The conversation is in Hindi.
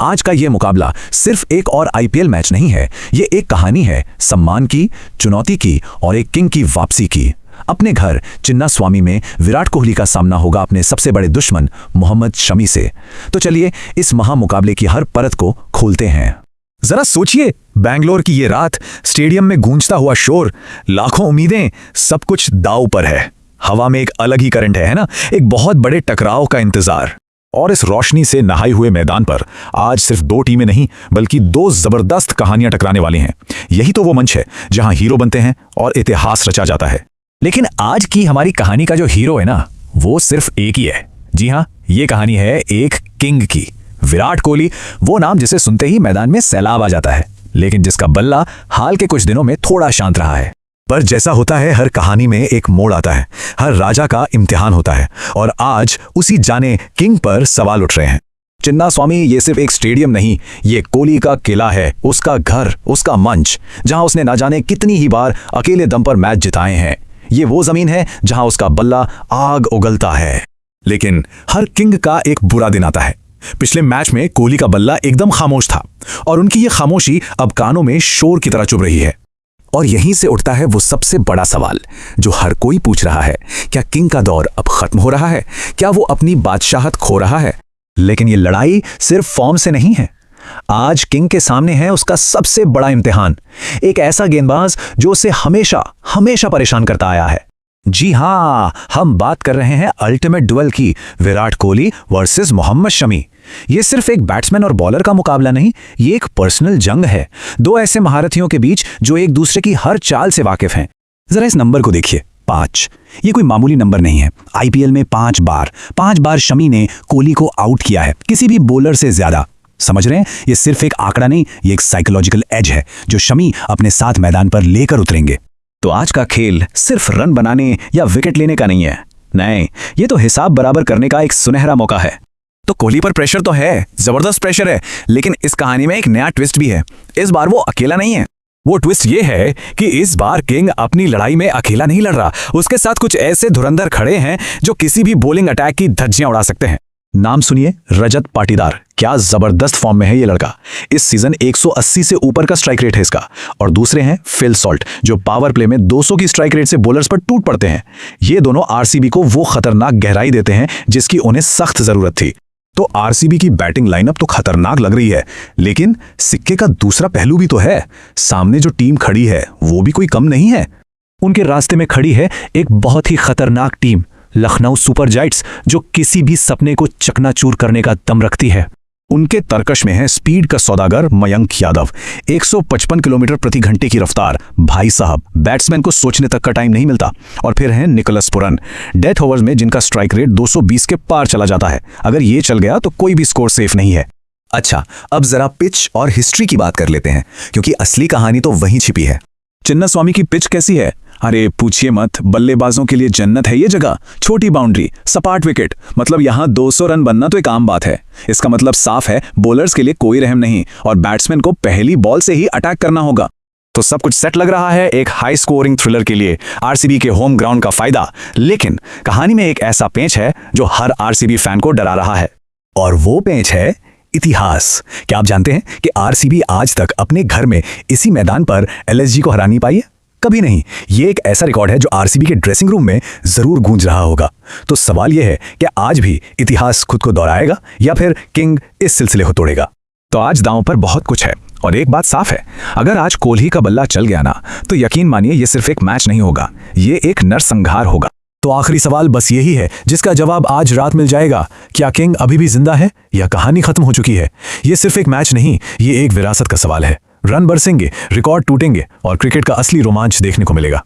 आज का ये मुकाबला सिर्फ एक और आईपीएल मैच नहीं है, ये एक कहानी है सम्मान की, चुनौती की और एक किंग की वापसी की। अपने घर चिन्नास्वामी में विराट कोहली का सामना होगा अपने सबसे बड़े दुश्मन मोहम्मद शमी से। तो चलिए इस महामुकाबले की हर परत को खोलते हैं। जरा सोचिए, बैंगलोर की ये रात, स्टेडियम में गूंजता हुआ शोर, लाखों उम्मीदें, सब कुछ दांव पर है। हवा में एक अलग ही करंट है ना, एक बहुत बड़े टकराव का इंतजार। और इस रोशनी से नहाए हुए मैदान पर आज सिर्फ दो टीमें नहीं बल्कि दो जबरदस्त कहानियां टकराने वाली हैं। यही तो वो मंच है जहां हीरो बनते हैं और इतिहास रचा जाता है। लेकिन आज की हमारी कहानी का जो हीरो है ना, वो सिर्फ एक ही है। जी हाँ, ये कहानी है एक किंग की। विराट कोहली, वो नाम जिसे सुनते ही मैदान में सैलाब आ जाता है, लेकिन जिसका बल्ला हाल के कुछ दिनों में थोड़ा शांत रहा है। पर जैसा होता है हर कहानी में एक मोड़ आता है, हर राजा का इम्तिहान होता है, और आज उसी जाने किंग पर सवाल उठ रहे हैं। चिन्नास्वामी ये सिर्फ एक स्टेडियम नहीं, ये कोहली का किला है, उसका घर, उसका मंच, जहां उसने ना जाने कितनी ही बार अकेले दम पर मैच जिताए हैं। ये वो जमीन है जहां उसका बल्ला आग उगलता है। लेकिन हर किंग का एक बुरा दिन आता है। पिछले मैच में कोहली का बल्ला एकदम खामोश था, और उनकी ये खामोशी अब कानों में शोर की तरह चुभ रही है। और यहीं से उठता है वो सबसे बड़ा सवाल जो हर कोई पूछ रहा है, क्या किंग का दौर अब खत्म हो रहा है? क्या वो अपनी बादशाहत खो रहा है? लेकिन ये लड़ाई सिर्फ फॉर्म से नहीं है। आज किंग के सामने है उसका सबसे बड़ा इम्तिहान, एक ऐसा गेंदबाज जो उसे हमेशा हमेशा परेशान करता आया है। जी हाँ, हम बात कर रहे हैं अल्टीमेट डुएल की, विराट कोहली वर्सेस मोहम्मद शमी। ये सिर्फ एक बैट्समैन और बॉलर का मुकाबला नहीं, ये एक पर्सनल जंग है, दो ऐसे महारथियों के बीच जो एक दूसरे की हर चाल से वाकिफ हैं। जरा इस नंबर को देखिए, 5। ये कोई मामूली नंबर नहीं है। आईपीएल में 5 बार शमी ने कोहली को आउट किया है, किसी भी बॉलर से ज्यादा। समझ रहे हैं, ये सिर्फ एक आंकड़ा नहीं, ये एक साइकोलॉजिकल एज है जो शमी अपने साथ मैदान पर लेकर उतरेंगे। तो आज का खेल सिर्फ रन बनाने या विकेट लेने का नहीं है, नहीं, ये तो हिसाब बराबर करने का एक सुनहरा मौका है। तो कोहली पर प्रेशर तो है, जबरदस्त प्रेशर है, लेकिन इस कहानी में एक नया ट्विस्ट भी है। इस बार वो अकेला नहीं है। वो ट्विस्ट ये है कि इस बार किंग अपनी लड़ाई में अकेला नहीं लड़ रहा, उसके साथ कुछ ऐसे धुरंधर खड़े हैं जो किसी भी बॉलिंग अटैक की धज्जियां उड़ा सकते हैं। नाम सुनिए, रजत पाटीदार। क्या जबरदस्त फॉर्म में है ये लड़का। इस सीजन 180 से ऊपर का स्ट्राइक रेट है इसका। और दूसरे हैं फिल सॉल्ट, जो पावर प्ले में 200 की स्ट्राइक रेट से बॉलर्स पर टूट पड़ते हैं। ये दोनों आरसीबी को वो खतरनाक गहराई देते हैं जिसकी उन्हें सख्त जरूरत थी। तो आरसीबी की बैटिंग लाइनअप तो खतरनाक लग रही है, लेकिन सिक्के का दूसरा पहलू भी तो है। सामने जो टीम खड़ी है वो भी कोई कम नहीं है। उनके रास्ते में खड़ी है एक बहुत ही खतरनाक टीम, लखनऊ सुपर जायंट्स, जो किसी भी सपने को चकनाचूर करने का दम रखती है। उनके तरकश में है स्पीड का सौदागर मयंक यादव, 155 किलोमीटर प्रति घंटे की रफ्तार। भाई साहब, बैट्समैन को सोचने तक का टाइम नहीं मिलता। और फिर है निकोलस पुरन, डेथ ओवर्स में जिनका स्ट्राइक रेट 220 के पार चला जाता है। अगर ये चल गया तो कोई भी स्कोर सेफ नहीं है। अच्छा, अब जरा पिच और हिस्ट्री की बात कर लेते हैं, क्योंकि असली कहानी तो वहीं छिपी है। चिन्नास्वामी की पिच कैसी है? अरे पूछिए मत, बल्लेबाजों के लिए जन्नत है ये जगह। छोटी बाउंड्री, सपाट विकेट, मतलब यहाँ 200 रन बनना तो एक आम बात है। इसका मतलब साफ है, बॉलर्स के लिए कोई रहम नहीं और बैट्समैन को पहली बॉल से ही अटैक करना होगा। तो सब कुछ सेट लग रहा है एक हाई स्कोरिंग थ्रिलर के लिए, आरसीबी के होम ग्राउंड का फायदा। लेकिन कहानी में एक ऐसा पेंच है जो हर आरसीबी फैन को डरा रहा है, और वो पेंच है इतिहास। क्या आप जानते हैं कि आरसीबी आज तक अपने घर में इसी मैदान पर एलएसजी को हरा नहीं पाई है? कभी नहीं। ये एक ऐसा रिकॉर्ड है जो आरसीबी के ड्रेसिंग रूम में जरूर गूंज रहा होगा। तो सवाल यह है कि आज भी इतिहास खुद को दोहराएगा या फिर किंग इस सिलसिले को तोड़ेगा? तो आज दांव पर बहुत कुछ है, और एक बात साफ है, अगर आज कोहली का बल्ला चल गया ना, तो यकीन मानिए ये सिर्फ एक मैच नहीं होगा, ये एक नरसंहार होगा। तो आखिरी सवाल बस यही है जिसका जवाब आज रात मिल जाएगा। क्या किंग अभी भी जिंदा है या कहानी खत्म हो चुकी है? ये सिर्फ एक मैच नहीं, ये एक विरासत का सवाल है। रन बरसेंगे, रिकॉर्ड टूटेंगे और क्रिकेट का असली रोमांच देखने को मिलेगा।